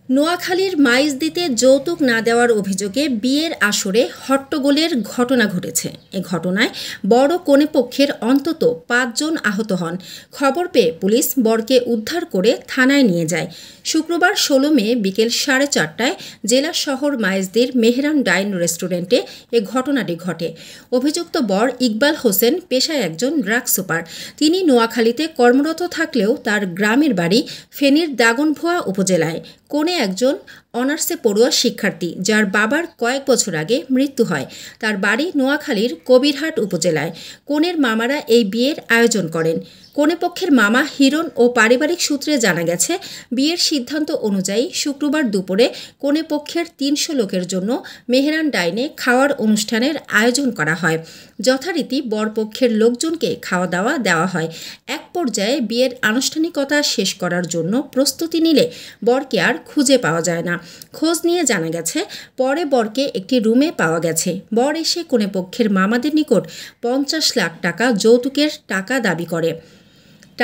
নোয়াখালীর মাইজদীতে যৌতুক না দেওয়ার অভিযোগে বিয়ের আসরে হট্টগোলের ঘটনা ঘটেছে। এ ঘটনায় বড় কনে পক্ষের অন্তত ৫ জন আহত হন। খবর পেয়ে পুলিশ বরকে উদ্ধার করে থানায় নিয়ে যায়। শুক্রবার ১৬ মে বিকেল ৪:৩০টায় জেলা শহর মাইজদীর মেহরান ডাইন রেস্টুরেন্টে এ ঘটনাটি ঘটে। অভিযুক্ত বর ইকবাল হোসেন পেশায় একজন ড্রাগ সুপার। তিনি নোয়াখালীতে কর্মরত থাকলেও তার গ্রামের বাড়ি ফেনীর দাগনভূঞা উপজেলায়। কনে একজন অনার্সে পড়ুয়া শিক্ষার্থী, যার বাবার কয়েক বছর আগে মৃত্যু হয়। তার বাড়ি নোয়াখালীর কবিরহাট উপজেলায়। কনের মামারা এই বিয়ের আয়োজন করেন। কনেপক্ষের মামা হিরণ ও পারিবারিক সূত্রে জানা গেছে, বিয়ের সিদ্ধান্ত অনুযায়ী শুক্রবার দুপুরে কনেপক্ষের ৩০০ লোকের জন্য মেহরান ডাইনে খাওয়ার অনুষ্ঠানের আয়োজন করা হয়। যথারীতি বরপক্ষের লোকজনকে খাওয়া দাওয়া দেওয়া হয়। এক পর্যায়ে বিয়ের আনুষ্ঠানিকতা শেষ করার জন্য প্রস্তুতি নিলে বরকে আর খুঁজে পাওয়া যায় না। খোঁজ নিয়ে জানা গেছে, পরে বরকে একটি রুমে পাওয়া গেছে। বর এসে কনেপক্ষের মামাদের নিকট ৫০ লাখ টাকা যৌতুকের টাকা দাবি করে।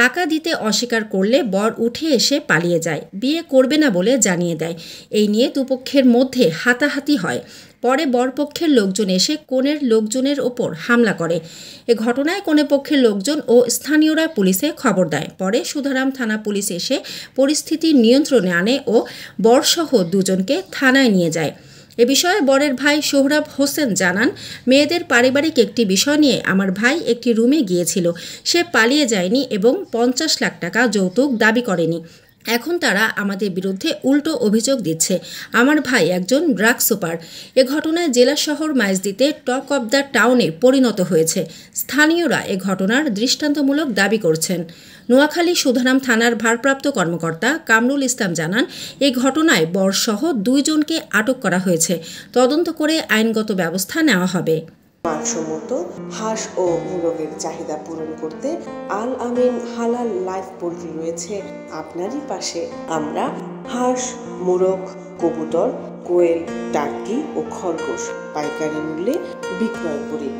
টাকা দিতে অস্বীকার করলে বর উঠে এসে পালিয়ে যায়। বিয়ে করবে না বলে জানিয়ে দেয়। এই নিয়ে দুপক্ষের মধ্যে হাতাহাতি হয়। পরে বরপক্ষের লোকজন এসে কনের লোকজনের ওপর হামলা করে। এ ঘটনায় কনেপক্ষের লোকজন ও স্থানীয়রা পুলিশে খবর দেয়। পরে সুধারাম থানা পুলিশ এসে পরিস্থিতি নিয়ন্ত্রণে আনে ও বরসহ দুজনকে থানায় নিয়ে যায়। এ বিষয়ে বরের ভাই সোহরাব হোসেন জানান, মেয়েদের পারিবারিক একটি বিষয় নিয়ে আমার ভাই একটি রুমে গিয়েছিল। সে পালিয়ে যায়নি এবং ৫০ লাখ টাকা যৌতুক দাবি করেনি। এখন তারা আমাদের বিরুদ্ধে উল্টো অভিযোগ দিচ্ছে। আমার ভাই একজন ড্রাগ সুপার। এ ঘটনায় জেলা শহর মাইজদীতে টক অব দ্য টাউনে পরিণত হয়েছে। স্থানীয়রা এ ঘটনার দৃষ্টান্তমূলক দাবি করছেন। নোয়াখালী সুধারাম থানার ভারপ্রাপ্ত কর্মকর্তা কামরুল ইসলাম জানান, এই ঘটনায় বরসহ ২ জনকে আটক করা হয়েছে। তদন্ত করে আইনগত ব্যবস্থা নেওয়া হবে। মানসম্মত হাঁস ও মুরগের চাহিদা পূরণ করতে আল আমিন হালাল লাইফ পোল্ট্রি রয়েছে আপনারই পাশে। আমরা হাঁস, মুরগ, কবুতর, কোয়েল, টার্কি ও খরগোশ পাইকারি মূল্যে বিক্রয় করি।